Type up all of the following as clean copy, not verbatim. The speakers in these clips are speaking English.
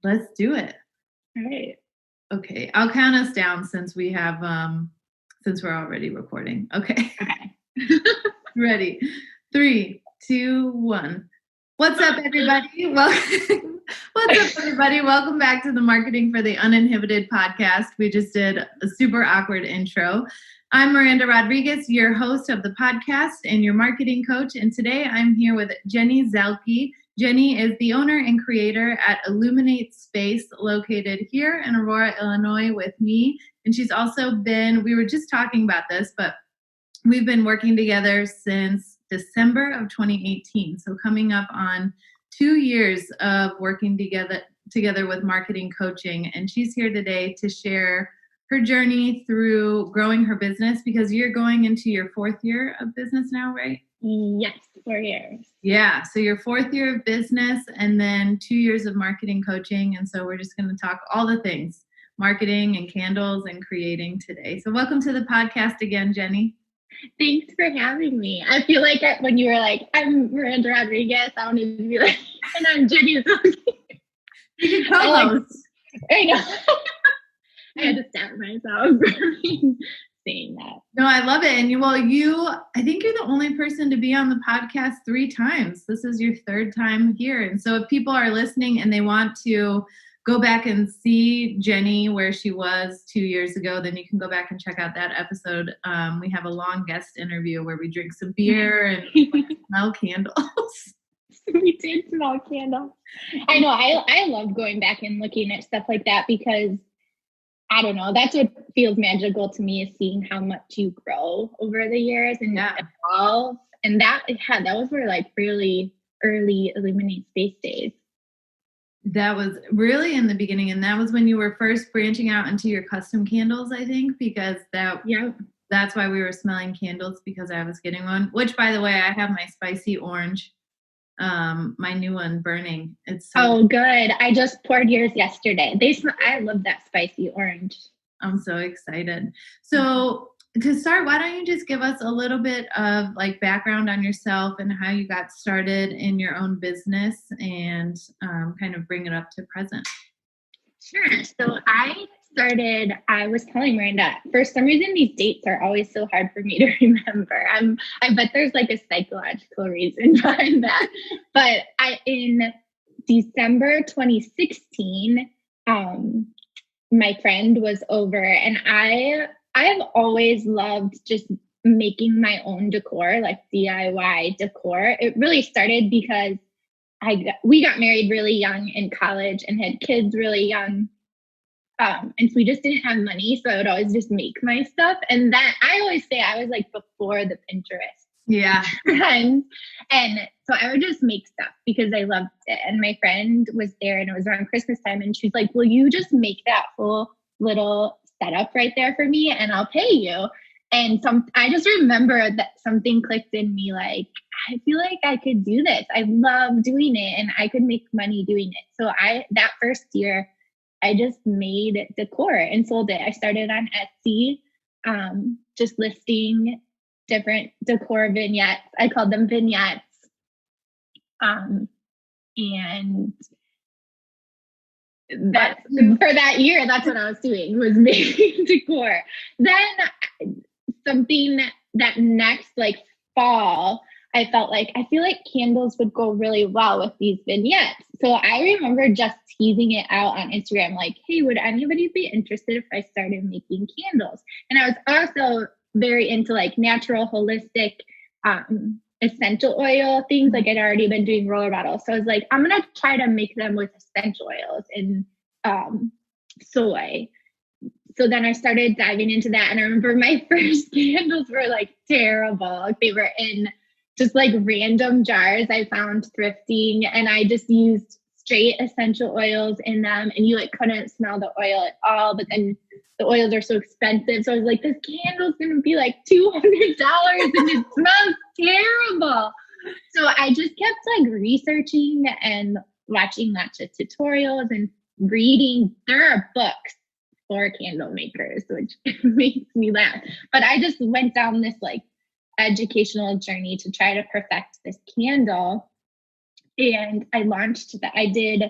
Let's do it. All right. Okay. I'll count us down since we have, since we're already recording. Okay. Ready. 3, 2, 1. What's up, everybody? What's up, everybody? Welcome back to the Marketing for the Uninhibited podcast. We just did a super awkward intro. I'm Miranda Rodriguez, your host of the podcast and your marketing coach. And today I'm here with Jenni Zielke. Jenni is the owner and creator at Illuminate Space, located here in Aurora, Illinois, with me. And she's also we were just talking about this, but we've been working together since December of 2018. So coming up on 2 years of working together with marketing coaching. And she's here today to share her journey through growing her business, because you're going into your 4th year of business now, right? Yes, 4 years. Yeah, so your 4th year of business and then 2 years of marketing coaching. And so we're just going to talk all the things, marketing and candles and creating today. So welcome to the podcast again, Jenni. Thanks for having me. I feel like when you were like, I'm Miranda Rodriguez, I wanted to be like, and I'm Jenni Zielke. You can co-host. I know. I had to stop myself from saying that. No, I love it. And I think you're the only person to be on the podcast 3 times. This is your 3rd time here. And so if people are listening and they want to go back and see Jenni where she was 2 years ago, then you can go back and check out that episode. We have a long guest interview where we drink some beer and smell candles. We did smell candles. I know. I love going back and looking at stuff like that because, I don't know, that's what feels magical to me, is seeing how much you grow over the years and evolve. And that was where like really early Illuminate Space days. That was really in the beginning. And that was when you were first branching out into your custom candles, I think, because that's why we were smelling candles, because I was getting one, which, by the way, I have my spicy orange, my new one burning. It's so good. I just poured yours yesterday. I love that spicy orange. I'm so excited. So to start, why don't you just give us a little bit of like background on yourself and how you got started in your own business, and kind of bring it up to present. Sure. So I was telling Miranda, for some reason, these dates are always so hard for me to remember. I bet there's like a psychological reason behind that. But in December 2016, my friend was over, and I've always loved just making my own decor, like DIY decor. It really started because we got married really young in college and had kids really young. And so we just didn't have money. So I would always just make my stuff. And that, I always say I was like before the Pinterest. Yeah. And so I would just make stuff because I loved it. And my friend was there, and it was around Christmas time. And she's like, will you just make that full little setup right there for me and I'll pay you? And I just remember that something clicked in me, like, I feel like I could do this. I love doing it and I could make money doing it. So that first year, I just made decor and sold it. I started on Etsy, just listing different decor vignettes. I called them vignettes. And for that year, that's what I was doing, was making decor. Then something that next like fall, I feel like candles would go really well with these vignettes. So I remember just teasing it out on Instagram, like, hey, would anybody be interested if I started making candles? And I was also very into like natural, holistic, essential oil things. Like I'd already been doing roller bottles. So I was like, I'm going to try to make them with essential oils and soy. So then I started diving into that. And I remember my first candles were like terrible. They were in just like random jars I found thrifting. And I just used straight essential oils in them. And you like couldn't smell the oil at all. But then the oils are so expensive. So I was like, this candle's going to be like $200 and it smells terrible. So I just kept like researching and watching lots of tutorials and reading. There are books for candle makers, which makes me laugh. But I just went down this like educational journey to try to perfect this candle. And I launched that. I did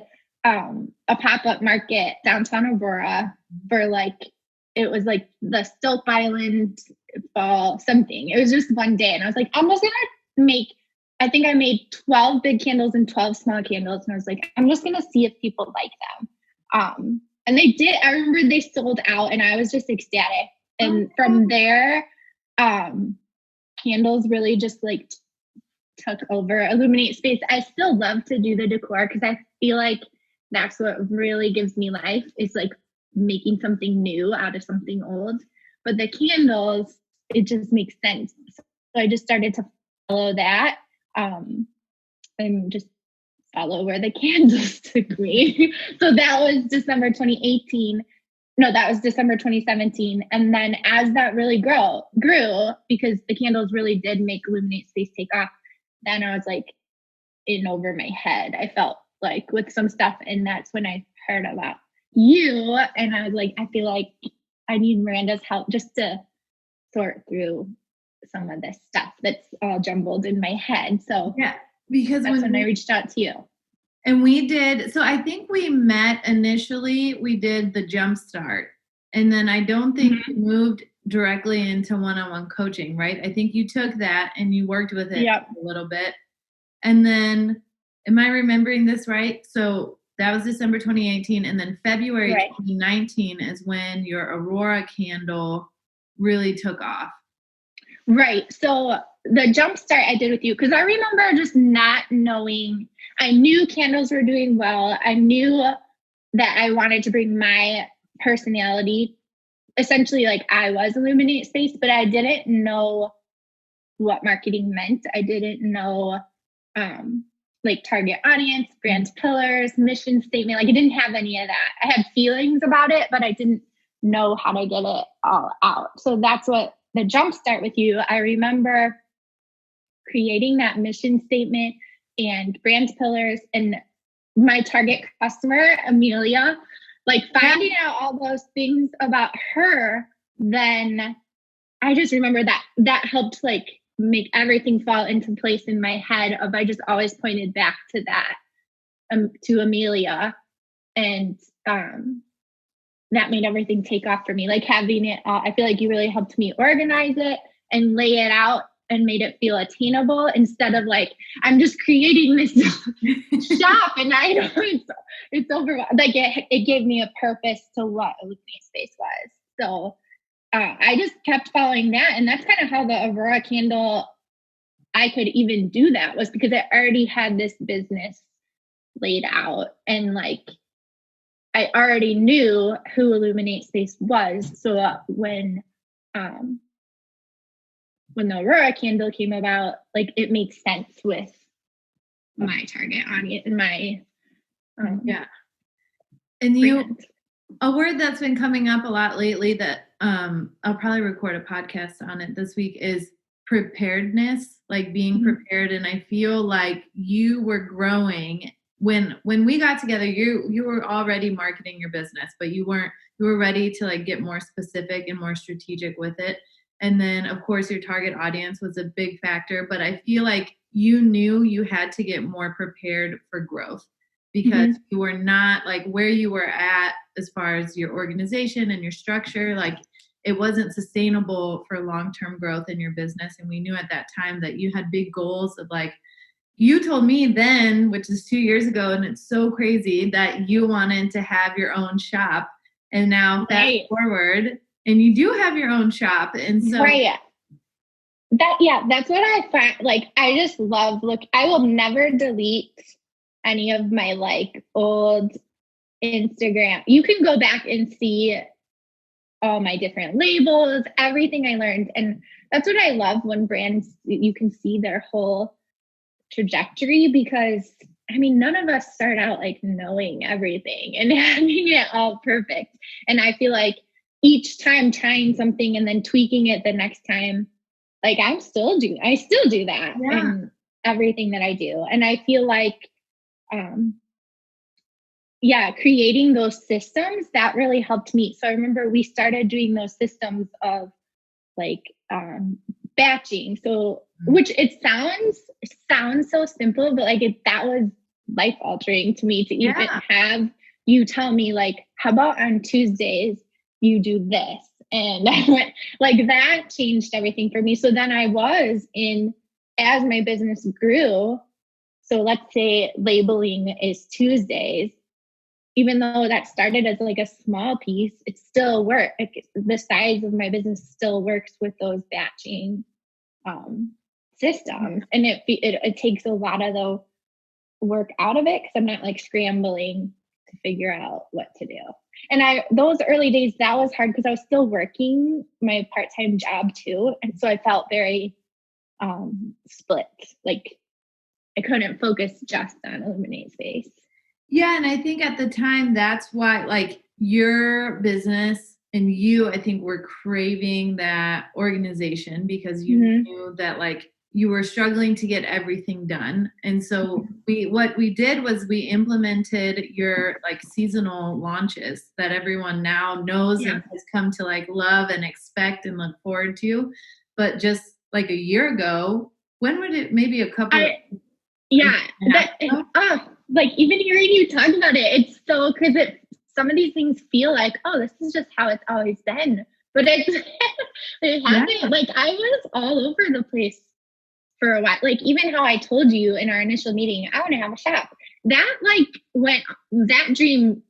a pop-up market downtown Aurora for like, it was like the Stoke Island fall something. It was just one day. And I was like, I'm just going to make, I think I made 12 big candles and 12 small candles. And I was like, I'm just going to see if people like them. And they did. I remember they sold out and I was just ecstatic. And from there, candles really just like took over Illuminate Space. I still love to do the decor because I feel like that's what really gives me life, is like making something new out of something old. But the candles, it just makes sense. So I just started to follow that and just follow where the candles took me. So that was December 2018. No, that was December 2017. And then as that really grew, because the candles really did make Illuminate Space take off, then I was like in over my head. I felt like with some stuff, and that's when I heard about you. And I was like, I feel like I need Miranda's help just to sort through some of this stuff that's all jumbled in my head. So yeah, because that's when I reached out to you. And we did, so I think we met initially, we did the Jumpstart. And then I don't think we moved directly into one-on-one coaching, right? I think you took that and you worked with it a little bit. And then, am I remembering this right? So that was December 2018. And then February 2019 is when your Aurora candle really took off. Right. So the Jumpstart I did with you, because I remember just not knowing. I knew candles were doing well. I knew that I wanted to bring my personality, essentially like I was Illuminate Space, but I didn't know what marketing meant. I didn't know like target audience, brand pillars, mission statement. Like I didn't have any of that. I had feelings about it, but I didn't know how to get it all out. So that's what the Jumpstart with you. I remember creating that mission statement and brand pillars, and my target customer, Amelia, like finding out all those things about her. Then I just remember that helped like make everything fall into place in my head of, I just always pointed back to that, to Amelia. And that made everything take off for me. Like having it all, I feel like you really helped me organize it and lay it out and made it feel attainable, instead of like, I'm just creating this shop and I know it's over. Like it gave me a purpose to what Illuminate Space was. So I just kept following that. And that's kind of how the Aurora candle, I could even do that, was because I already had this business laid out. And like, I already knew who Illuminate Space was. So when the Aurora candle came about, like it made sense with my target audience and my And you, a word that's been coming up a lot lately that I'll probably record a podcast on it this week is preparedness, like being prepared. And I feel like you were growing when we got together. You were already marketing your business, but you were ready to like get more specific and more strategic with it. And then of course your target audience was a big factor, but I feel like you knew you had to get more prepared for growth, because you were not like where you were at as far as your organization and your structure. Like it wasn't sustainable for long-term growth in your business. And we knew at that time that you had big goals of like, you told me then, which is 2 years ago, and it's so crazy that you wanted to have your own shop. And now fast forward, and you do have your own shop. And so that's what I find. Like, I just love, I will never delete any of my like old Instagram. You can go back and see all my different labels, everything I learned. And that's what I love when brands, you can see their whole trajectory, because I mean, none of us start out like knowing everything and having it all perfect. And I feel like each time trying something and then tweaking it the next time, like I still do that in everything that I do. And I feel like, creating those systems that really helped me. So I remember we started doing those systems of like, batching. So, which it sounds so simple, but like that was life altering to me to even have you tell me like, how about on Tuesdays you do this? And I went like, that changed everything for me. So then I was as my business grew. So let's say labeling is Tuesdays, even though that started as like a small piece, it still worked. Like, the size of my business still works with those batching systems. And it takes a lot of the work out of it because I'm not like scrambling to figure out what to do. And those early days, that was hard because I was still working my part-time job too. And so I felt very split. Like I couldn't focus just on Illuminate Space. Yeah. And I think at the time, that's why like your business and you, I think, were craving that organization because you knew that like you were struggling to get everything done. And so what we did was we implemented your like seasonal launches that everyone now knows and has come to like love and expect and look forward to. But just like a year ago, when would it, maybe a couple like even hearing you talk about it, it's so, because some of these things feel like, oh, this is just how it's always been. But it hasn't. Like I was all over the place for a while. Like even how I told you in our initial meeting, I want to have a shop. That dream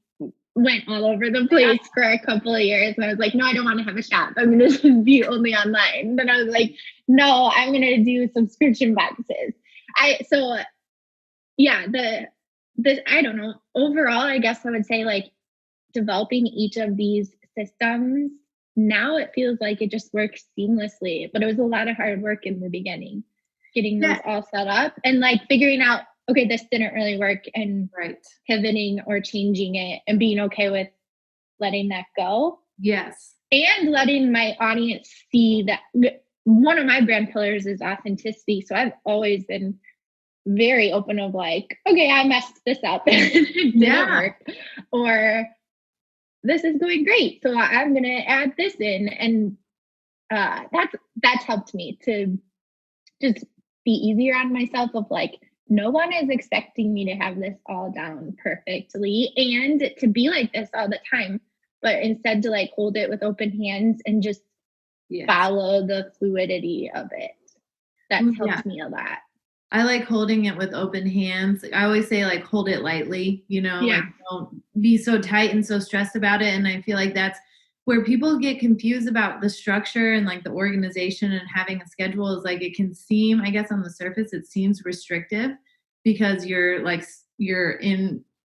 went all over the place for a couple of years. And I was like, no, I don't want to have a shop. I'm going to be only online. Then I was like, no, I'm going to do subscription boxes. I don't know. Overall, I guess I would say like developing each of these systems, now it feels like it just works seamlessly, but it was a lot of hard work in the beginning, getting those all set up and like figuring out, okay, this didn't really work and pivoting or changing it and being okay with letting that go. Yes. And letting my audience see that one of my brand pillars is authenticity. So I've always been very open of like, okay, I messed this up. It didn't work. Or this is going great, so I'm going to add this in. And that's helped me to just be easier on myself of like, no one is expecting me to have this all down perfectly and to be like this all the time, but instead to like hold it with open hands and just follow the fluidity of it. That's helped me a lot. I like holding it with open hands. I always say like, hold it lightly, like don't be so tight and so stressed about it. And I feel like that's where people get confused about the structure and like the organization and having a schedule is like, it can seem, I guess on the surface, it seems restrictive because you're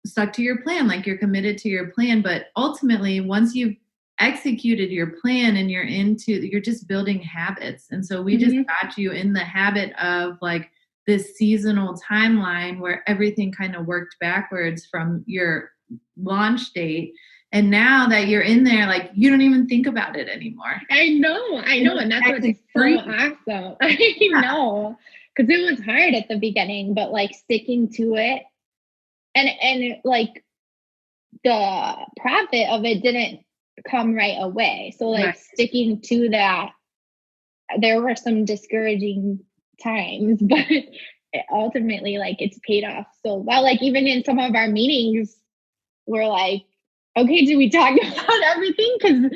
stuck to your plan, like you're committed to your plan. But ultimately, once you've executed your plan and you're just building habits. And so we just got you in the habit of like, this seasonal timeline where everything kind of worked backwards from your launch date. And now that you're in there, like you don't even think about it anymore. I know. And that's what's so awesome. I know. Because it was hard at the beginning, but like sticking to it and like the profit of it didn't come right away. So like sticking to that, there were some discouraging times, but ultimately like it's paid off so well. Like even in some of our meetings we're like, okay, do we talk about everything? Because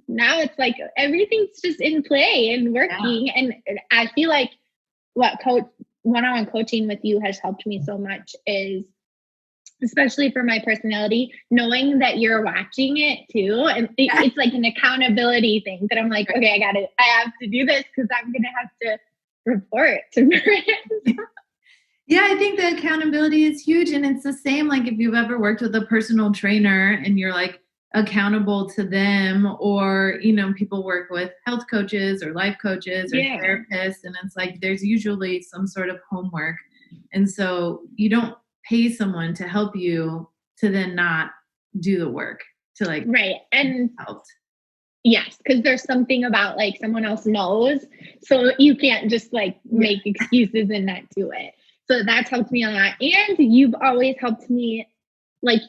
now it's like everything's just in play and working. And I feel like what one-on-one coaching with you has helped me so much is, especially for my personality, knowing that you're watching it too. And it's like an accountability thing that I'm like, okay, I have to do this because I'm going to have to report to friends. Yeah, I think the accountability is huge. And it's the same, like if you've ever worked with a personal trainer and you're like accountable to them, or, people work with health coaches or life coaches or therapists. And it's like, there's usually some sort of homework. And so you don't pay someone to help you to then not do the work to like, And helped. Yes, because there's something about like someone else knows, so you can't just like make excuses and not do it. So that's helped me a lot. And you've always helped me, like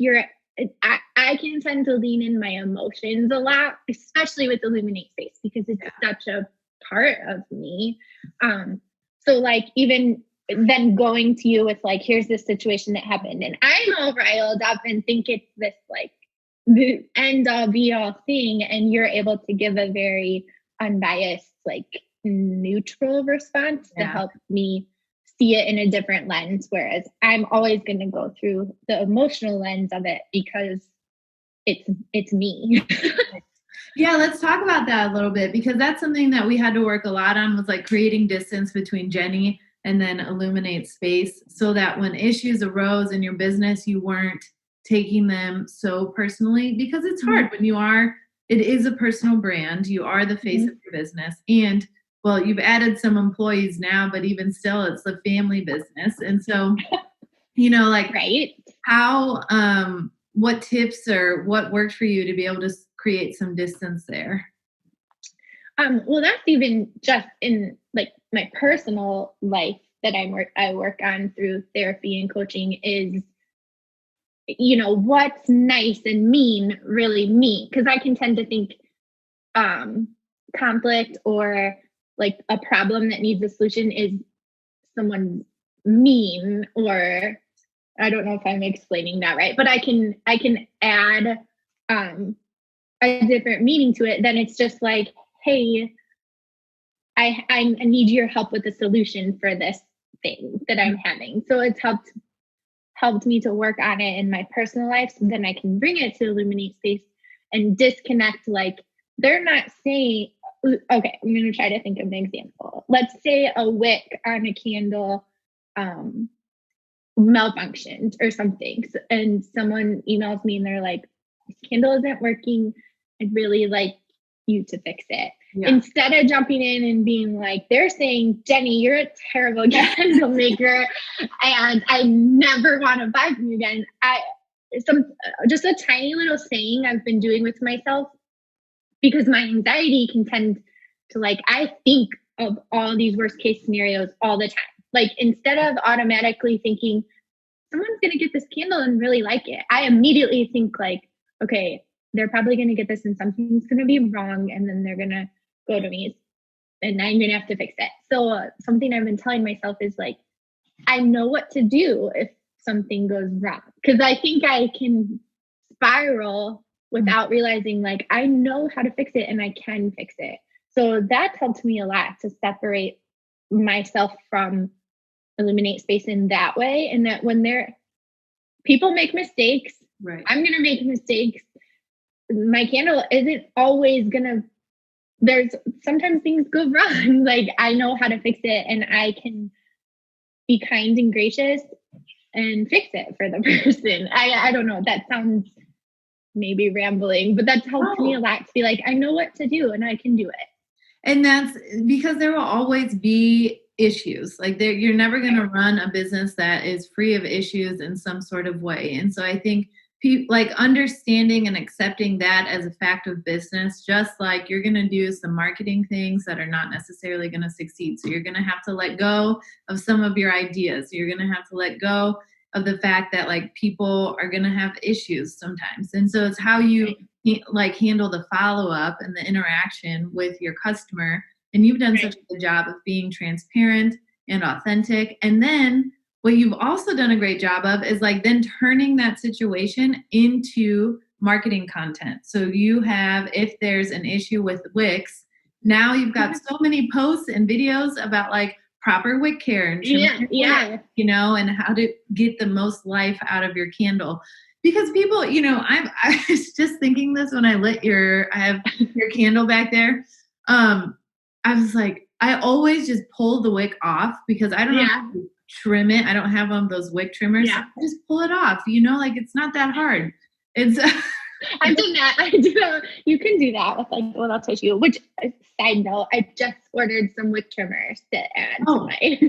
I can tend to lean in my emotions a lot, especially with Illuminate Space because it's such a part of me. So like even then going to you with like, here's this situation that happened, and I'm all riled up and think it's this like the end all be all thing, and you're able to give a very unbiased, like neutral response to help me see it in a different lens, whereas I'm always going to go through the emotional lens of it because it's me. Yeah, let's talk about that a little bit, because that's something that we had to work a lot on, was like creating distance between Jenni and then Illuminate Space, so that when issues arose in your business, you weren't taking them so personally, because it's hard when it is a personal brand. You are the face of your business, and well, you've added some employees now, but even still, it's the family business. And so, like right. How, what tips or what worked for you to be able to create some distance there? Well, that's even just in like my personal life that I work on through therapy and coaching is, what's nice and mean really mean? Because I can tend to think conflict or like a problem that needs a solution is someone mean, or I don't know if I'm explaining that right, but I can add a different meaning to it. Then it's just like, hey, I need your help with the solution for this thing that I'm having. So it's helped me to work on it in my personal life, so then I can bring it to Illuminate Space and disconnect. Like, they're not saying, okay, I'm going to try to think of an example. Let's say a wick on a candle malfunctioned or something, and someone emails me and they're like, this candle isn't working, I'd really like you to fix it. Yeah. Instead of jumping in and being like, they're saying, Jenni, you're a terrible candle maker and I never want to buy from you again. Just a tiny little saying I've been doing with myself, because my anxiety can tend to I think of all these worst case scenarios all the time. Like, instead of automatically thinking someone's going to get this candle and really like it, I immediately think like, okay, they're probably going to get this and something's going to be wrong. And then they're going to go to me and I'm going to have to fix it. So something I've been telling myself is like, I know what to do if something goes wrong. Because I think I can spiral without realizing like, I know how to fix it and I can fix it. So that helped me a lot to separate myself from Illuminate Space in that way. And that when people make mistakes, right, I'm going to make mistakes. My candle isn't always there's sometimes things go wrong. Like, I know how to fix it and I can be kind and gracious and fix it for the person. I don't know. That sounds maybe rambling, but that's helped me a lot to be like, I know what to do and I can do it. And that's because there will always be issues. Like, you're never going to run a business that is free of issues in some sort of way. And so I think understanding and accepting that as a fact of business, just like you're going to do some marketing things that are not necessarily going to succeed. So you're going to have to let go of some of your ideas. You're going to have to let go of the fact that people are going to have issues sometimes. And so it's how you handle the follow-up and the interaction with your customer. And you've done such a good job of being transparent and authentic. And then what you've also done a great job of is then turning that situation into marketing content. So you have, if there's an issue with wicks, now you've got so many posts and videos about proper wick care and and how to get the most life out of your candle. Because people, I was just thinking this when I have your candle back there. I was like, I always just pull the wick off because I don't know how to trim it. I don't have one of those wick trimmers. Yeah. So I just pull it off, it's not that hard. It's I've done that. I do. You can do that with a little tissue, which, side note, I just ordered some wick trimmers to add to my.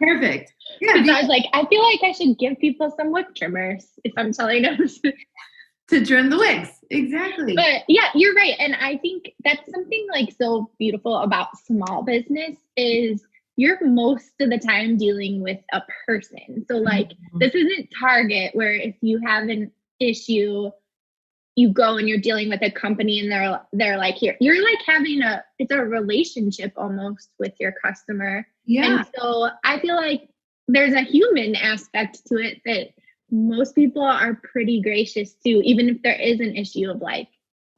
Perfect. Yeah. Because I was like, I feel like I should give people some wick trimmers if I'm telling them to trim the wicks. Exactly. But yeah, you're right. And I think that's something so beautiful about small business is you're most of the time dealing with a person. So this isn't Target where if you have an issue, you go and you're dealing with a company and they're like, here, you're having it's a relationship almost with your customer. Yeah. And so I feel like there's a human aspect to it that most people are pretty gracious to, even if there is an issue of like,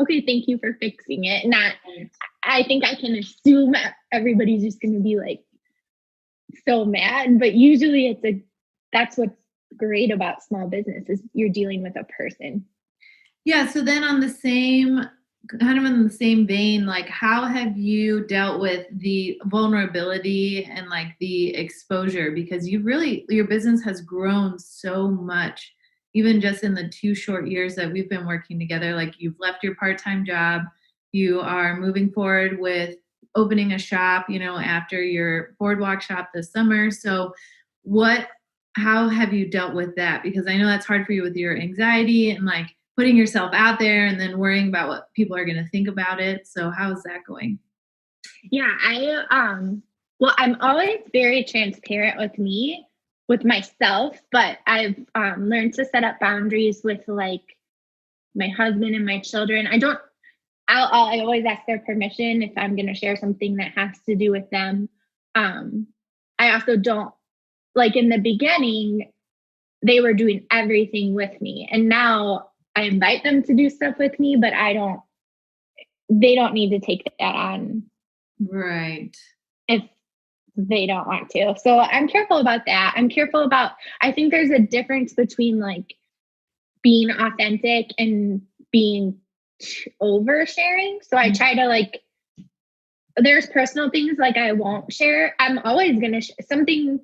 okay, thank you for fixing it. Not, I think I can assume everybody's just going to be like so mad, but usually that's what's great about small business is you're dealing with a person. Yeah. So then in the same vein, like how have you dealt with the vulnerability and like the exposure? Because your business has grown so much, even just in the 2 short years that we've been working together. Like you've left your part-time job, you are moving forward with opening a shop, after your boardwalk shop this summer. So how have you dealt with that? Because I know that's hard for you with your anxiety and like putting yourself out there and then worrying about what people are going to think about it. So how's that going? Yeah, well, I'm always very transparent with myself, but I've learned to set up boundaries with like my husband and my children. I always ask their permission if I'm going to share something that has to do with them. I also don't, like in the beginning, they were doing everything with me. And now I invite them to do stuff with me, but they don't need to take that on. Right. If they don't want to. So I'm careful about that. I think there's a difference between like being authentic and being oversharing. So I try to like, there's personal things like I won't share. I'm always going to something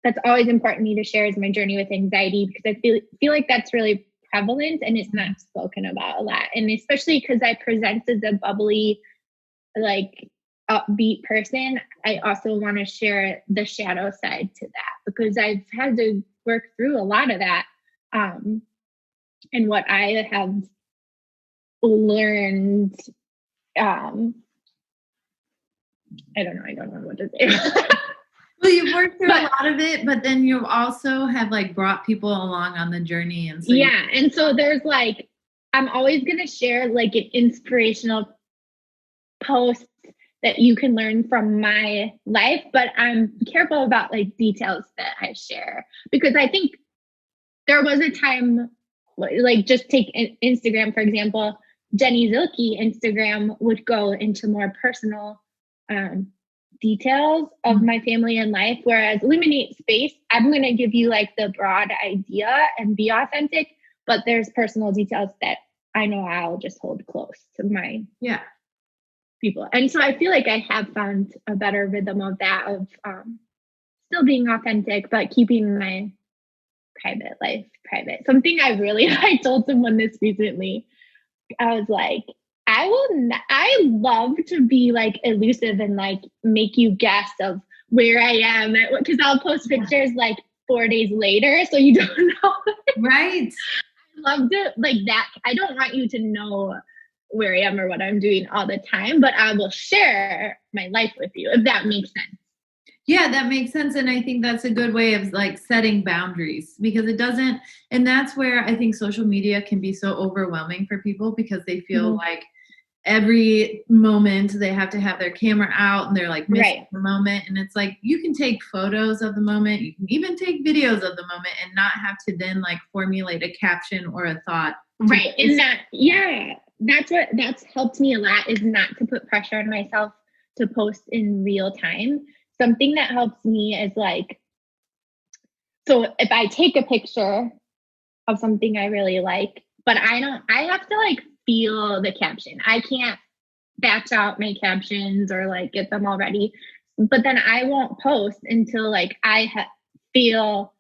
that's always important to me to share is my journey with anxiety, because I feel like that's really prevalent and it's not spoken about a lot. And especially because I present as a bubbly, like upbeat person, I also want to share the shadow side to that, because I've had to work through a lot of that. And what I have learned, I don't know what to say. Well, you've worked through a lot of it, but then you also have like brought people along on the journey. And so and so there's like, I'm always going to share like an inspirational post that you can learn from my life, but I'm careful about like details that I share, because I think there was a time, like just take Instagram, for example, Jenni Zielke Instagram would go into more personal details of my family and life. Whereas Illuminate Space, I'm going to give you like the broad idea and be authentic, but there's personal details that I know I'll just hold close to my people. And so I feel like I have found a better rhythm of that, of still being authentic, but keeping my private life private. Something I told someone this recently. I was like, I love to be like elusive and like make you guess of where I am, because I'll post pictures like 4 days later, so you don't know. Right. I loved it like that. I don't want you to know where I am or what I'm doing all the time, but I will share my life with you, if that makes sense. Yeah, that makes sense. And I think that's a good way of like setting boundaries, because it doesn't, and that's where I think social media can be so overwhelming for people, because they feel like every moment they have to have their camera out and they're like missing the moment. And it's like, you can take photos of the moment, you can even take videos of the moment, and not have to then like formulate a caption or a thought. Right. And that's helped me a lot, is not to put pressure on myself to post in real time. Something that helps me is like, so if I take a picture of something I really like, but I have to like feel the caption. I can't batch out my captions or like get them all ready, but then I won't post until like I feel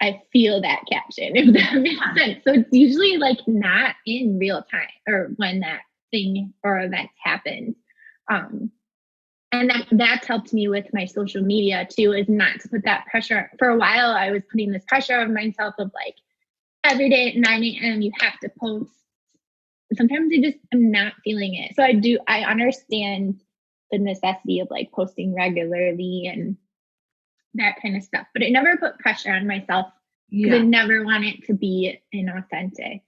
that caption, if that makes sense. So it's usually like not in real time or when that thing or event happens. And that's helped me with my social media too, is not to put that pressure. For a while, I was putting this pressure on myself of like, every day at 9 a.m. you have to post. Sometimes I'm not feeling it. So I understand the necessity of like posting regularly and that kind of stuff, but I never put pressure on myself, because I never want it to be inauthentic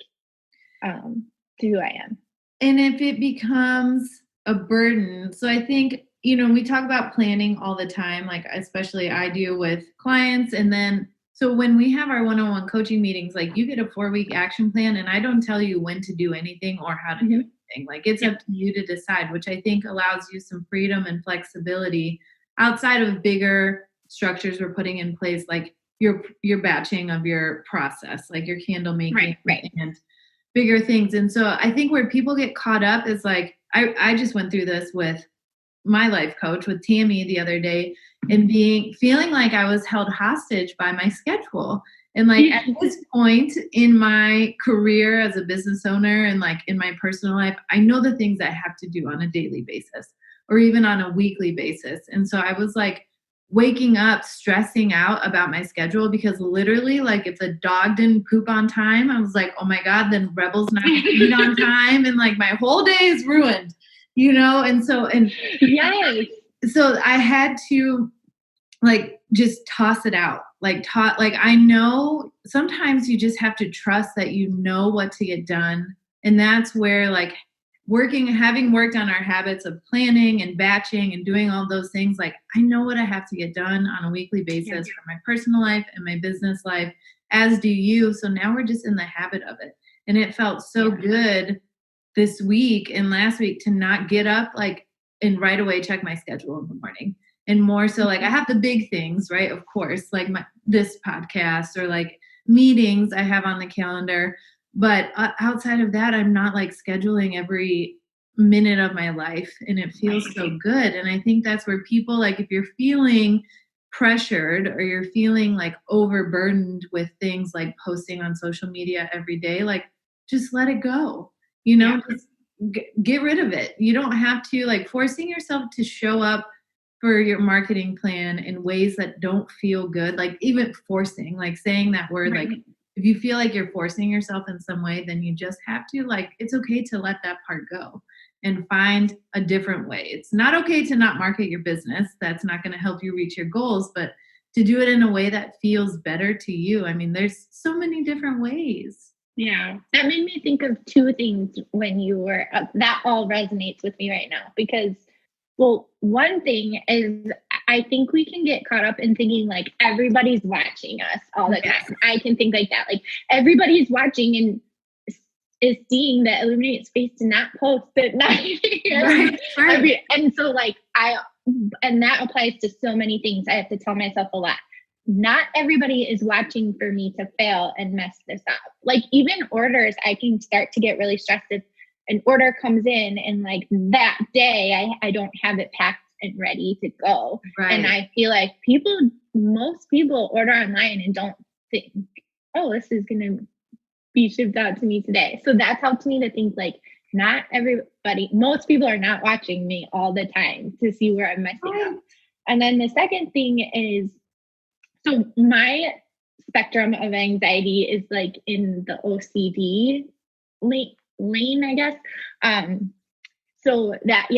to who I am. And if it becomes a burden, so I think we talk about planning all the time, like especially I do with clients. And then, so when we have our one-on-one coaching meetings, like you get a 4-week action plan and I don't tell you when to do anything or how to do anything. Like it's up to you to decide, which I think allows you some freedom and flexibility outside of bigger structures we're putting in place, like your batching of your process, like your candle making and bigger things. And so I think where people get caught up is like, I just went through this with my life coach with Tammy the other day and feeling like I was held hostage by my schedule. And like at this point in my career as a business owner and like in my personal life, I know the things I have to do on a daily basis or even on a weekly basis. And so I was like waking up, stressing out about my schedule because literally like if the dog didn't poop on time, I was like, oh my God, then Rebel's not going to eat on time. And like my whole day is ruined. And so I had to like just toss it out. Like I know sometimes you just have to trust that you know what to get done. And that's where like having worked on our habits of planning and batching and doing all those things, like I know what I have to get done on a weekly basis for my personal life and my business life, as do you. So now we're just in the habit of it. And it felt so good this week and last week to not get up like and right away check my schedule in the morning. And more so like I have the big things, right? Of course, like this podcast or like meetings I have on the calendar. But outside of that, I'm not like scheduling every minute of my life. And it feels so good. And I think that's where people, like if you're feeling pressured or you're feeling like overburdened with things like posting on social media every day, like just let it go. Just get rid of it. You don't have to like forcing yourself to show up for your marketing plan in ways that don't feel good. Like even forcing, like saying that word, like if you feel like you're forcing yourself in some way, then you just have to like, it's okay to let that part go and find a different way. It's not okay to not market your business. That's not going to help you reach your goals, but to do it in a way that feels better to you. I mean, there's so many different ways. Yeah, that made me think of two things when you were, that all resonates with me right now because, well, one thing is I think we can get caught up in thinking like everybody's watching us all the time. I can think like that, like everybody's watching and is seeing that Illuminate Space did not post at 9 a.m. Right. And so like and that applies to so many things. I have to tell myself a lot. Not everybody is watching for me to fail and mess this up. Like even orders, I can start to get really stressed if an order comes in and like that day I don't have it packed and ready to go. Right. And I feel like most people order online and don't think, oh, this is going to be shipped out to me today. So that's helped me to think like not everybody, most people are not watching me all the time to see where I'm messing up. And then the second thing is, so my spectrum of anxiety is like in the OCD lane, I guess. So that,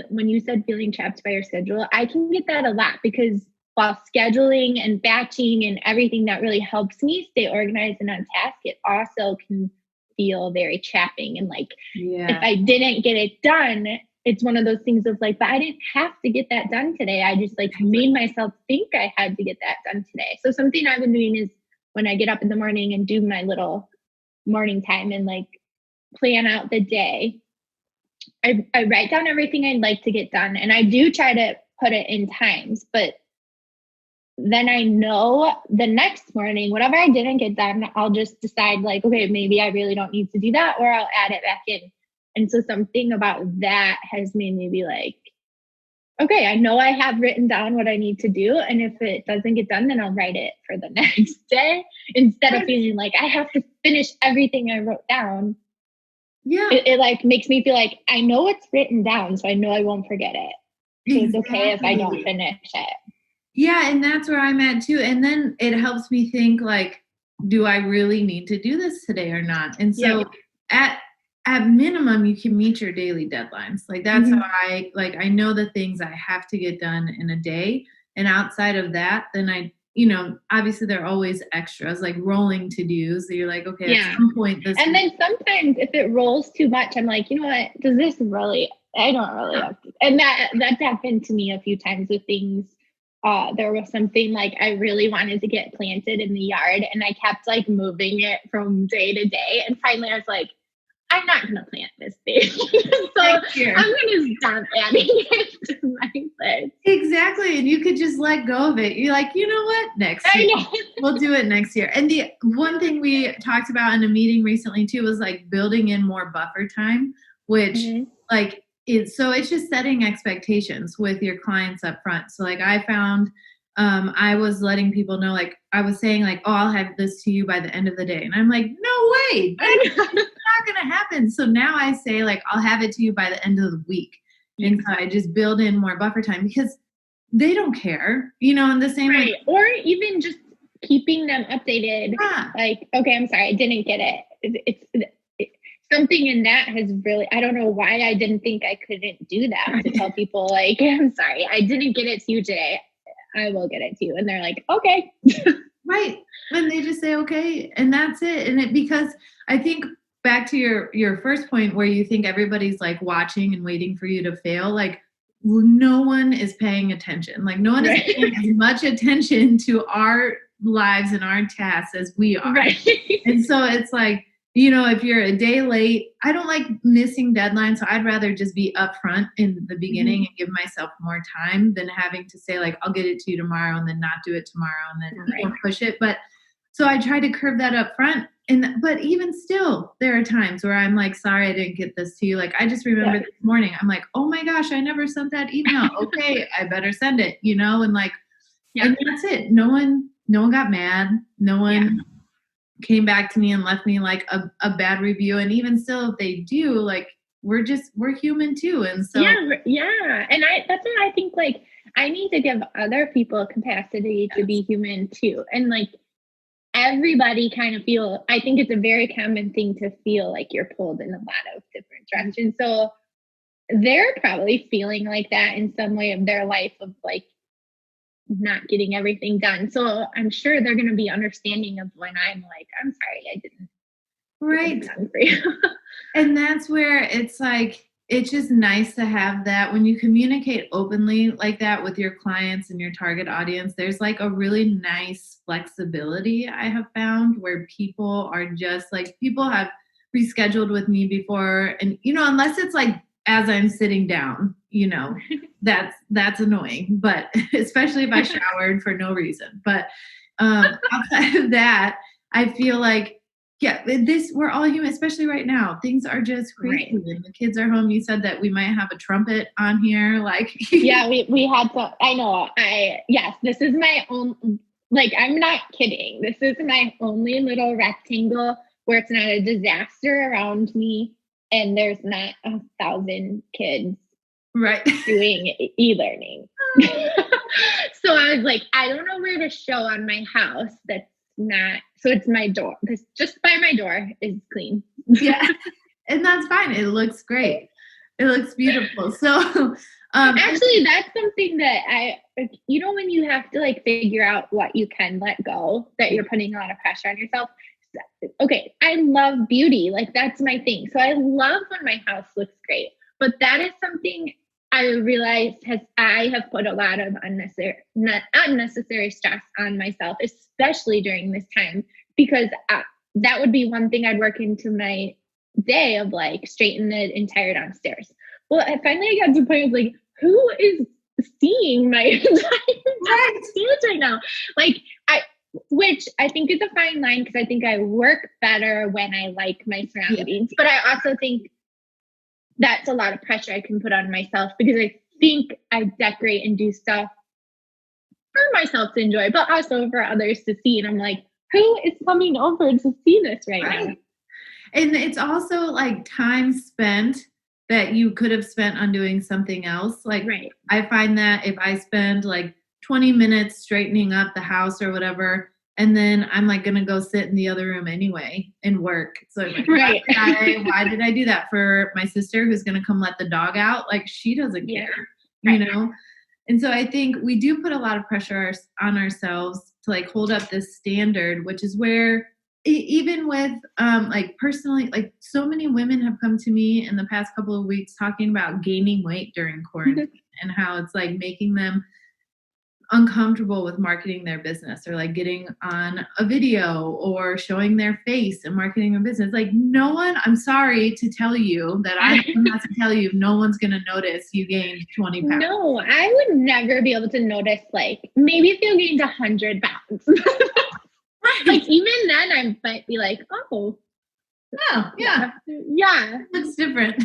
when you said feeling trapped by your schedule, I can get that a lot because while scheduling and batching and everything that really helps me stay organized and on task, it also can feel very trapping. And like, if I didn't get it done, it's one of those things of like, but I didn't have to get that done today. I just like made myself think I had to get that done today. So something I've been doing is when I get up in the morning and do my little morning time and like plan out the day, I write down everything I'd like to get done. And I do try to put it in times, but then I know the next morning, whatever I didn't get done, I'll just decide like, okay, maybe I really don't need to do that, or I'll add it back in. And so something about that has made me be like, okay, I know I have written down what I need to do. And if it doesn't get done, then I'll write it for the next day instead of feeling like I have to finish everything I wrote down. Yeah. It like makes me feel like I know it's written down, so I know I won't forget it. So it's okay if I don't finish it. Yeah. And that's where I'm at too. And then it helps me think like, do I really need to do this today or not? And so at minimum, you can meet your daily deadlines. Like that's how I know the things I have to get done in a day. And outside of that, then obviously there are always extras like rolling to-dos. So you're like, okay, at some point this. And then sometimes if it rolls too much, I'm like, you know what, does this really I don't really have to. And that's happened to me a few times with things. There was something like I really wanted to get planted in the yard, and I kept like moving it from day to day. And finally I was like, I'm not going to plant this thing. So I'm going to stop adding it to my list. Exactly. And you could just let go of it. You're like, you know what? Next year. We'll do it next year. And the one thing we talked about in a meeting recently too was like building in more buffer time, which like it's just setting expectations with your clients up front. So like I found I was letting people know, like I was saying like, oh, I'll have this to you by the end of the day. And I'm like, no way. It's not going to happen. So now I say like, I'll have it to you by the end of the week. And so I just build in more buffer time because they don't care, in the same way. Or even just keeping them updated. Like, okay, I'm sorry, I didn't get it. It's something in that has really, I don't know why I didn't think I couldn't do that to tell people like, I'm sorry, I didn't get it to you today. I will get it to you. And they're like, okay. Right. And they just say, okay. And that's it. And because I think back to your first point where you think everybody's like watching and waiting for you to fail, like no one is paying attention. Like no one is paying as much attention to our lives and our tasks as we are. Right. And so it's like, if you're a day late, I don't like missing deadlines. So I'd rather just be upfront in the beginning and give myself more time than having to say like, I'll get it to you tomorrow and then not do it tomorrow and then push it. But so I try to curve that up front. But even still, there are times where I'm like, sorry, I didn't get this to you. Like, I just remember this morning, I'm like, oh my gosh, I never sent that email. Okay, I better send it, and like, and that's it. No one got mad. No one came back to me and left me like a bad review. And even still, if they do, like, we're human too. And so, yeah. And that's what I think, like, I need to give other people capacity to be human too. And like, everybody kind of I think it's a very common thing to feel like you're pulled in a lot of different directions. So they're probably feeling like that in some way of their life of like not getting everything done. So I'm sure they're going to be understanding of when I'm like, I'm sorry, I didn't. Right. Get it done for you. And that's where it's like, it's just nice to have that when you communicate openly like that with your clients and your target audience. There's like a really nice flexibility I have found where people are just like, people have rescheduled with me before. And, unless it's like as I'm sitting down, that's annoying, but especially if I showered for no reason. But outside of that, I feel like, we're all human, especially right now. Things are just crazy. Right. The kids are home. You said that we might have a trumpet on here. Like, yeah, we had to, I know. This is my own, like, I'm not kidding. This is my only little rectangle where it's not a disaster around me and there's not 1,000 kids doing e-learning. So I was like, I don't know where to show on my house that's not, so it's my door. This just by my door is clean. Yeah. And that's fine. It looks great. It looks beautiful. So actually that's something that when you have to like figure out what you can let go, that you're putting a lot of pressure on yourself. Okay, I love beauty. Like that's my thing. So I love when my house looks great. But that is something I realized I have put a lot of unnecessary stress on myself, especially during this time, because that would be one thing I'd work into my day of like straighten the entire downstairs. Well, I finally got to the point of like, who is seeing my entire downstairs right now? Like which I think is a fine line because I think I work better when I like my surroundings, but I also think that's a lot of pressure I can put on myself because I think I decorate and do stuff for myself to enjoy, but also for others to see. And I'm like, who is coming over to see this right now? And it's also like time spent that you could have spent on doing something else. Like I find that if I spend like 20 minutes straightening up the house or whatever, and then I'm like going to go sit in the other room anyway and work. So like, why did I do that for my sister who's going to come let the dog out? Like she doesn't care, And so I think we do put a lot of pressure on ourselves to like hold up this standard, which is where even with like personally, like so many women have come to me in the past couple of weeks talking about gaining weight during quarantine and how it's like making them uncomfortable with marketing their business or like getting on a video or showing their face and marketing a business. Like no one, I'm sorry to tell you that I have to tell you, no one's going to notice you gained 20 pounds. No, I would never be able to notice, like maybe if you gained 100 pounds. Right. Like even then I might be like, oh yeah. It looks different.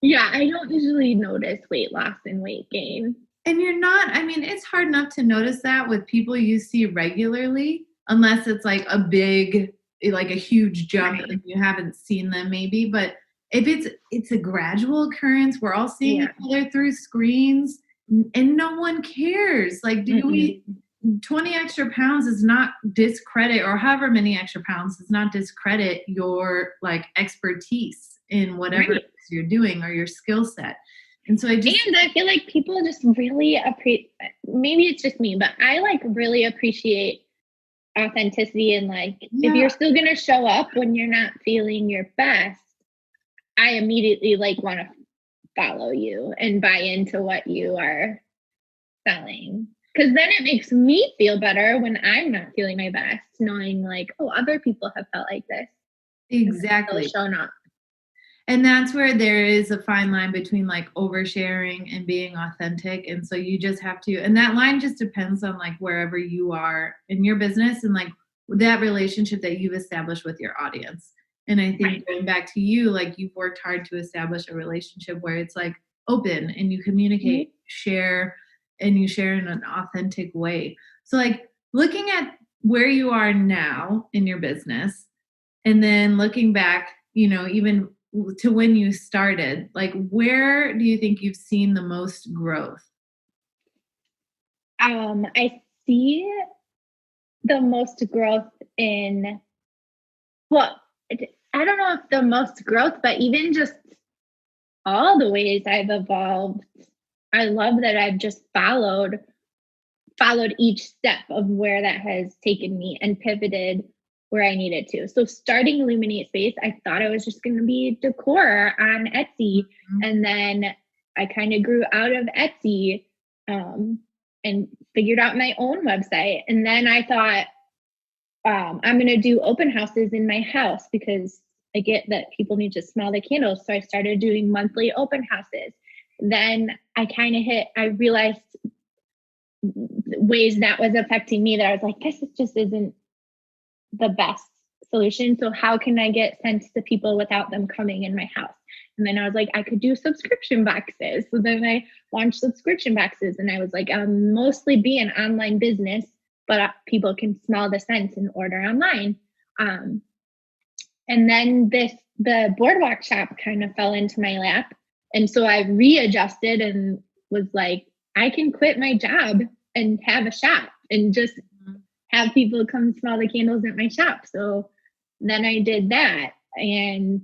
Yeah, I don't usually notice weight loss and weight gain. And you're not, I mean, it's hard enough to notice that with people you see regularly, unless it's like a big, like a huge jump and you haven't seen them maybe. But if it's a gradual occurrence, we're all seeing each other through screens and no one cares. Like, 20 extra pounds is not discredit, or however many extra pounds does not discredit your like expertise in whatever it is you're doing or your skill set. And so I feel like people just really appreciate, maybe it's just me, but I like really appreciate authenticity. And like, if you're still going to show up when you're not feeling your best, I immediately like want to follow you and buy into what you are selling. Because then it makes me feel better when I'm not feeling my best, knowing like, oh, other people have felt like this. Exactly. Shown up. And that's where there is a fine line between like oversharing and being authentic. And so you just have to, and that line just depends on like wherever you are in your business and like that relationship that you've established with your audience. And I think going back to you, like you've worked hard to establish a relationship where it's like open and you communicate, share, and you share in an authentic way. So like looking at where you are now in your business and then looking back, even to when you started, like where do you think you've seen the most growth? I see the most growth in, well, I don't know if the most growth, but even just all the ways I've evolved. I love that I've just followed each step of where that has taken me and pivoted where I needed to. So starting Illuminate Space, I thought I was just going to be decor on Etsy. And then I kind of grew out of Etsy and figured out my own website. And then I thought, I'm going to do open houses in my house because I get that people need to smell the candles. So I started doing monthly open houses. Then I realized ways that was affecting me that I was like, this just isn't the best solution. So how can I get scents to people without them coming in my house? And then I was like, I could do subscription boxes. So then I launched subscription boxes and I was like, I'll mostly be an online business, but people can smell the scents and order online. And then the boardwalk shop kind of fell into my lap. And so I readjusted and was like, I can quit my job and have a shop and just have people come smell the candles at my shop. So then I did that. And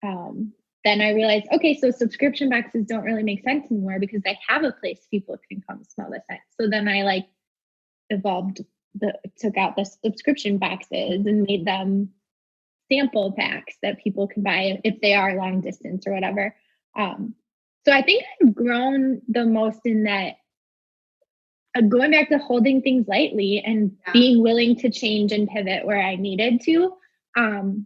then I realized, okay, so subscription boxes don't really make sense anymore because I have a place people can come smell the scent. So then I like took out the subscription boxes and made them sample packs that people can buy if they are long distance or whatever. So I think I've grown the most in that going back to holding things lightly and being willing to change and pivot where I needed to. And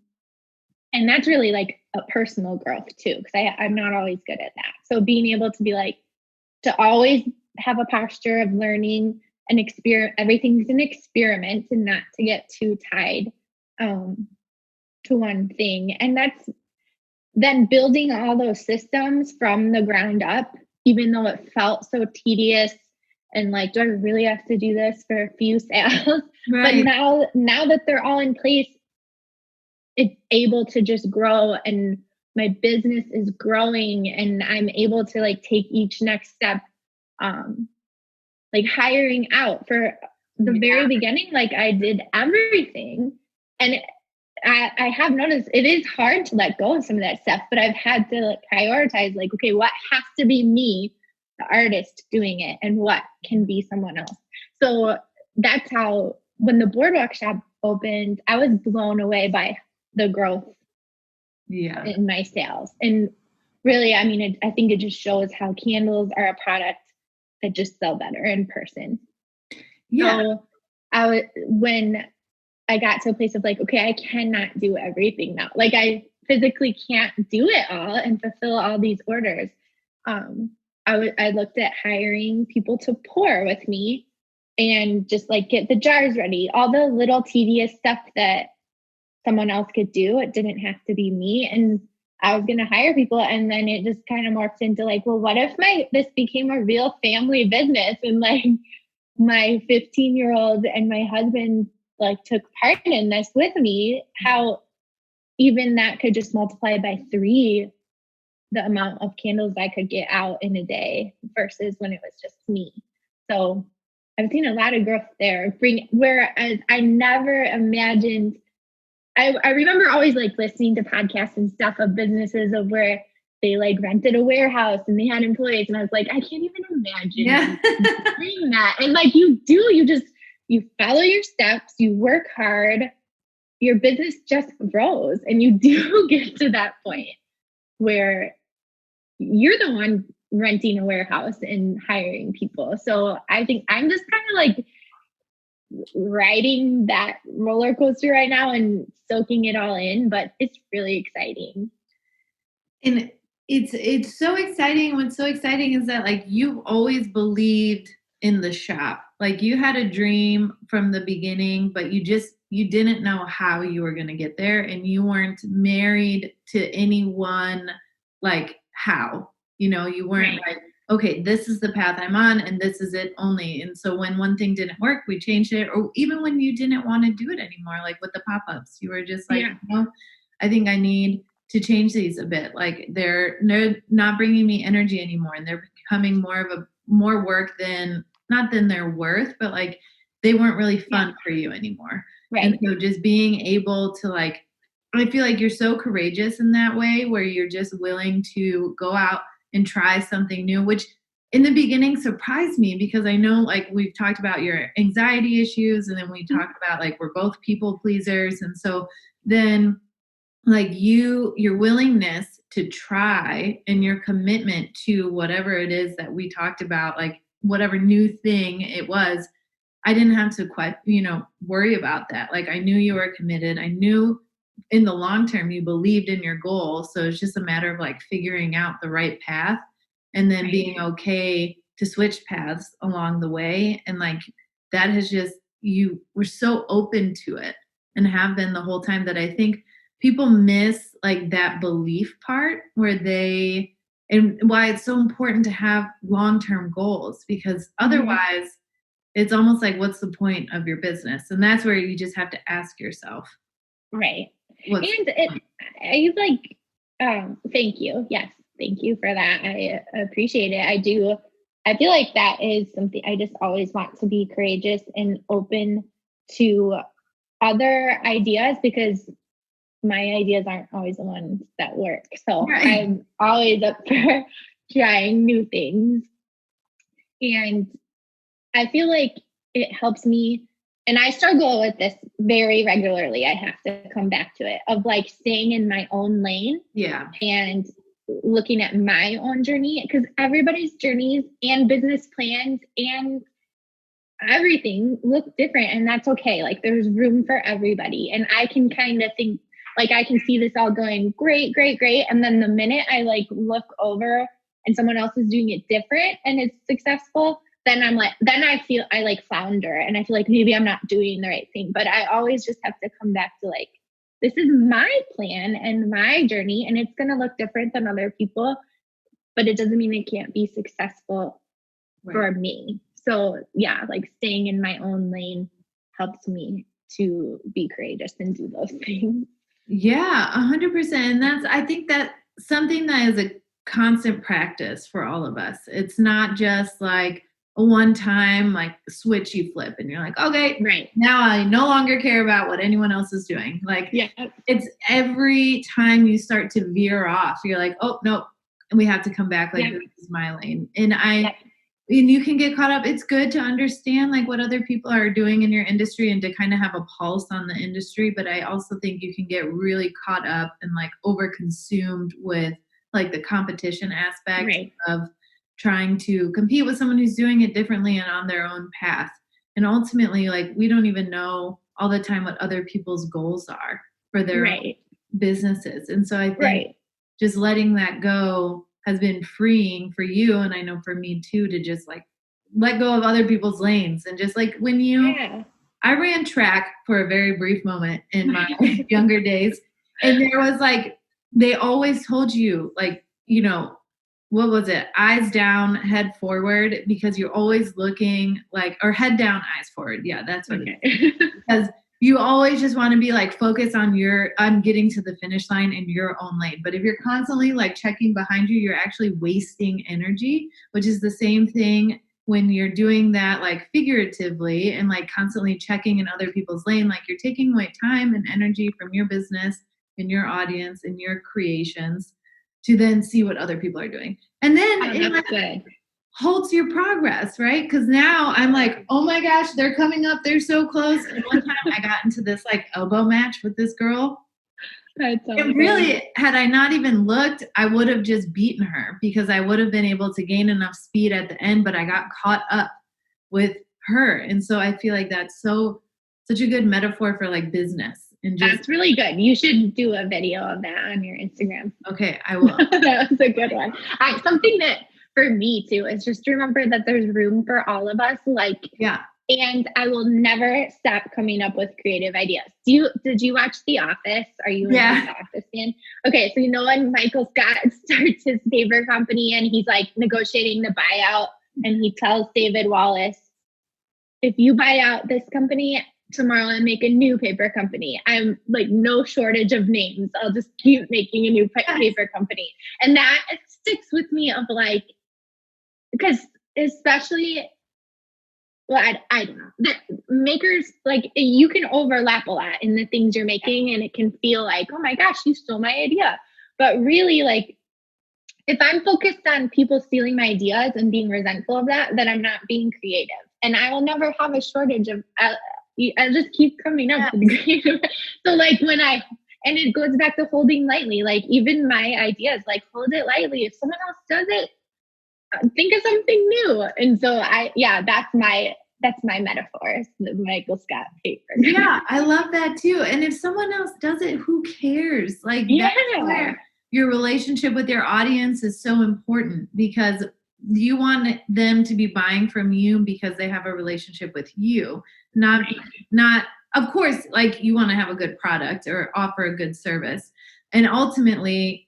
that's really like a personal growth too, because I'm not always good at that. So being able to be like, to always have a posture of learning and everything's an experiment and not to get too tied to one thing. And that's then building all those systems from the ground up, even though it felt so tedious and like, do I really have to do this for a few sales? Right. But now that they're all in place, it's able to just grow and my business is growing and I'm able to like take each next step, like hiring out for the very beginning, like I did everything. And I have noticed it is hard to let go of some of that stuff, but I've had to like prioritize, like, okay, what has to be me, the artist, doing it, and what can be someone else. So that's how, when the boardwalk shop opened, I was blown away by the growth in my sales. And really, I mean, I think it just shows how candles are a product that just sell better in person. Yeah. So when I got to a place of like, okay, I cannot do everything now. Like I physically can't do it all and fulfill all these orders. I looked at hiring people to pour with me and just like get the jars ready, all the little tedious stuff that someone else could do. It didn't have to be me. And I was going to hire people. And then it just kind of morphed into like, well, what if this became a real family business? And like my 15-year-old and my husband like took part in this with me, how even that could just multiply by 3 the amount of candles I could get out in a day versus when it was just me. So I've seen a lot of growth there. Whereas I never imagined, I remember always like listening to podcasts and stuff of businesses of where they like rented a warehouse and they had employees. And I was like, I can't even imagine doing that. And like you follow your steps, you work hard, your business just grows, and you do get to that point where you're the one renting a warehouse and hiring people. So I think I'm just kind of like riding that roller coaster right now and soaking it all in, but it's really exciting. And it's so exciting. What's so exciting is that like you've always believed in the shop. Like you had a dream from the beginning, but you didn't know how you were going to get there, and you weren't married to anyone like how, you weren't like, okay, this is the path I'm on and this is it only. And so when one thing didn't work, we changed it. Or even when you didn't want to do it anymore, like with the pop-ups, you were just like, I think I need to change these a bit. Like they're not bringing me energy anymore, and they're becoming more work than they're worth, but like they weren't really fun for you anymore. Right. And so just being able to like, I feel like you're so courageous in that way, where you're just willing to go out and try something new, which in the beginning surprised me, because I know like we've talked about your anxiety issues, and then we talked about like we're both people pleasers. And so then like your willingness to try and your commitment to whatever it is that we talked about, like whatever new thing it was, I didn't have to quite, worry about that. Like I knew you were committed. I knew in the long term you believed in your goal. So it's just a matter of like figuring out the right path, and then being okay to switch paths along the way. And like that has just, you were so open to it and have been the whole time, that I think people miss like that belief part, and why it's so important to have long-term goals, because otherwise it's almost like, what's the point of your business? And that's where you just have to ask yourself. Right. Thank you. Yes. Thank you for that. I appreciate it. I feel like that is something I just always want to be courageous and open to other ideas, because my ideas aren't always the ones that work. So I'm always up for trying new things. And I feel like it helps me, and I struggle with this very regularly. I have to come back to it, of like staying in my own lane. Yeah. And looking at my own journey, because everybody's journeys and business plans and everything look different, and that's okay. Like there's room for everybody. And I can kind of think, like I can see this all going great. And then the minute I like look over and someone else is doing it different and it's successful, then I feel I like flounder, and I feel like maybe I'm not doing the right thing. But I always just have to come back to like, this is my plan and my journey, and it's going to look different than other people, but it doesn't mean it can't be successful for me. So yeah, like staying in my own lane helps me to be courageous and do those things. Yeah, 100%. And I think that something that is a constant practice for all of us. It's not just like a one-time like switch you flip and you're like, okay, now I no longer care about what anyone else is doing. Like it's every time you start to veer off, you're like, oh no, we have to come back. Like this is my lane. And and you can get caught up. It's good to understand like what other people are doing in your industry and to kind of have a pulse on the industry. But I also think you can get really caught up and like overconsumed with like the competition aspect Right. of trying to compete with someone who's doing it differently and on their own path. And ultimately, like we don't even know all the time what other people's goals are for their Right. businesses. And so I think Right. just letting that go has been freeing for you. And I know for me too, to just like let go of other people's lanes. And just like when I ran track for a very brief moment in my younger days. And there was like, they always told you like, what was it? Eyes down, head forward, because you're always looking like, or head down, eyes forward. Yeah, that's what it is. Because you always just want to be like focused on getting to the finish line in your own lane. But if you're constantly like checking behind you, you're actually wasting energy, which is the same thing when you're doing that like figuratively and like constantly checking in other people's lane. Like you're taking away time and energy from your business and your audience and your creations to then see what other people are doing. And then it halts your progress, right? Because now I'm like, oh my gosh, they're coming up. They're so close. And one time I got into this like elbow match with this girl. And really, had I not even looked, I would have just beaten her because I would have been able to gain enough speed at the end, but I got caught up with her. And so I feel like that's such a good metaphor for like business. And that's really good. You should do a video of that on your Instagram. Okay, I will. That was a good one. Something that for me too is just to remember that there's room for all of us. Like, yeah. And I will never stop coming up with creative ideas. Did you watch The Office? Are you a The Office fan? Okay, so when Michael Scott starts his paper company and he's like negotiating the buyout, and he tells David Wallace, if you buy out this company tomorrow and make a new paper company, I'm like no shortage of names. I'll just keep making a new paper company. And that sticks with me of like, because especially, well, I don't know, that makers, like you can overlap a lot in the things you're making and it can feel like, oh my gosh, you stole my idea. But really, like, if I'm focused on people stealing my ideas and being resentful of that, then I'm not being creative. And I will never have a shortage of, I just keep coming up with creative. So like and it goes back to holding lightly, like even my ideas, like hold it lightly. If someone else does it, think of something new. And so that's my metaphor, the Michael Scott paper. Yeah, I love that too. And if someone else does it, who cares? Like that's where your relationship with your audience is so important, because you want them to be buying from you because they have a relationship with you, not of course, like you want to have a good product or offer a good service. And ultimately,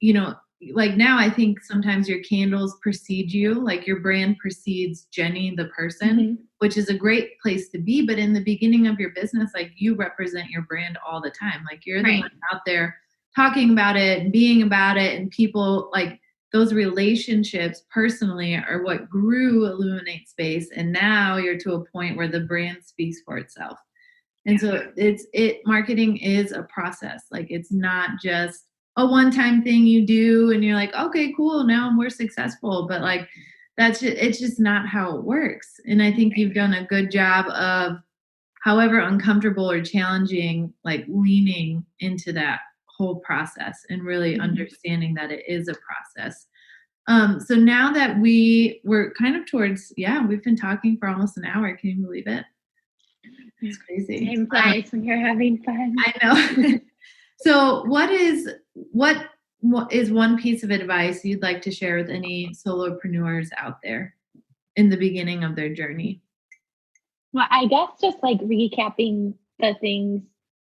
like now I think sometimes your candles precede you, like your brand precedes Jenni, the person, which is a great place to be. But in the beginning of your business, like you represent your brand all the time. Like you're the one out there talking about it and being about it, and people like those relationships personally are what grew Illuminate Space. And now you're to a point where the brand speaks for itself. And so marketing is a process. Like it's not just a one-time thing you do and you're like, okay, cool, now we're successful. But like it's just not how it works. And I think you've done a good job of, however uncomfortable or challenging, like leaning into that whole process and really understanding that it is a process. So now that we're kind of towards, we've been talking for almost an hour. Can you believe it? It's crazy. Time flies when you're having fun. I know. So what is one piece of advice you'd like to share with any solopreneurs out there in the beginning of their journey? Well, I guess just like recapping the things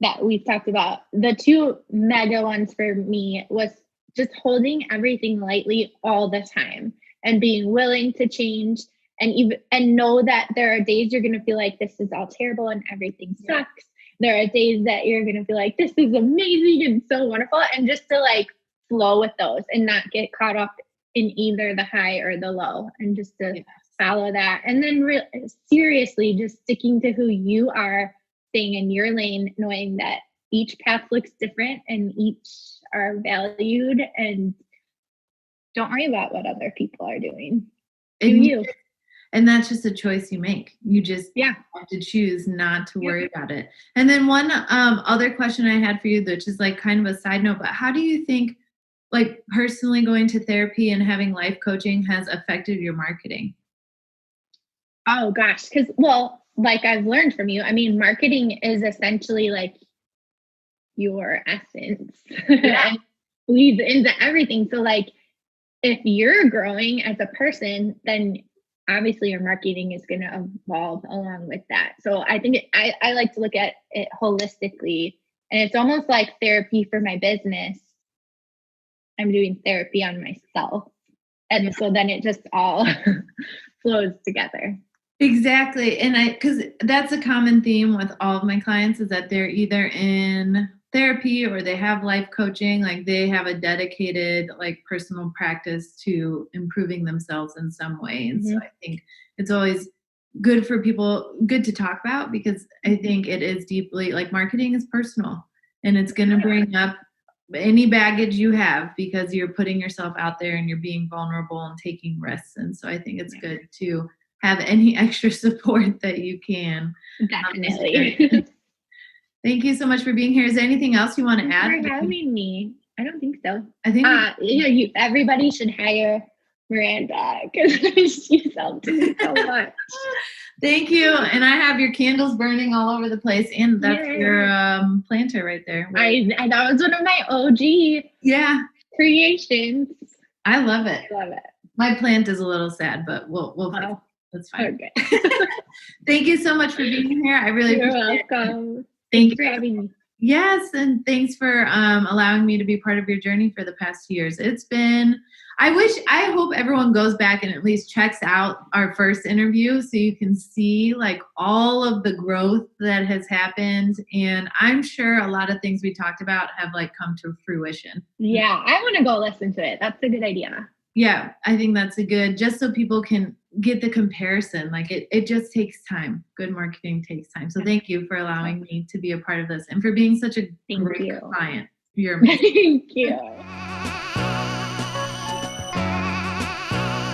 that we've talked about, the two mega ones for me was just holding everything lightly all the time and being willing to change, and know that there are days you're going to feel like this is all terrible and everything sucks. There are days that you're going to feel like this is amazing and so wonderful, and just to like flow with those and not get caught up in either the high or the low, and just to follow that. And then seriously, just sticking to who you are, staying in your lane, knowing that each path looks different and each are valued, and don't worry about what other people are doing. Do you. And that's just a choice you make. You just Yeah. have to choose not to worry about it. And then one other question I had for you, which is like kind of a side note, but how do you think like personally going to therapy and having life coaching has affected your marketing? Oh gosh. Cause well, like I've learned from you, I mean, marketing is essentially like your essence and leads into everything. So like if you're growing as a person, then obviously your marketing is going to evolve along with that. So I think I like to look at it holistically, and it's almost like therapy for my business. I'm doing therapy on myself. And so then it just all flows together. Exactly. And because that's a common theme with all of my clients is that they're either in therapy or they have life coaching, like they have a dedicated like personal practice to improving themselves in some way. And so I think it's always good for people, good to talk about, because I think it is deeply like marketing is personal and it's going to bring up any baggage you have because you're putting yourself out there and you're being vulnerable and taking risks. And so I think it's good to have any extra support that you can. Definitely. Thank you so much for being here. Is there anything else you want to add? Thanks for having me. I don't think so. I think everybody should hire Miranda because she's helped me so much. Thank you. And I have your candles burning all over the place, and that's your planter right there. That was one of my OG creations. I love it. I love it. My plant is a little sad, but we'll that's fine. Okay. Thank you so much for being here. I really You're appreciate welcome. it. Thank you for having me. Yes, and thanks for allowing me to be part of your journey for the past years. It's been, I hope everyone goes back and at least checks out our first interview so you can see like all of the growth that has happened. And I'm sure a lot of things we talked about have like come to fruition. Yeah, I want to go listen to it. That's a good idea. Yeah, I think that's just so people can get the comparison. Like it just takes time. Good marketing takes time. So thank you for allowing me to be a part of this and for being such a great client. You're amazing. Thank you.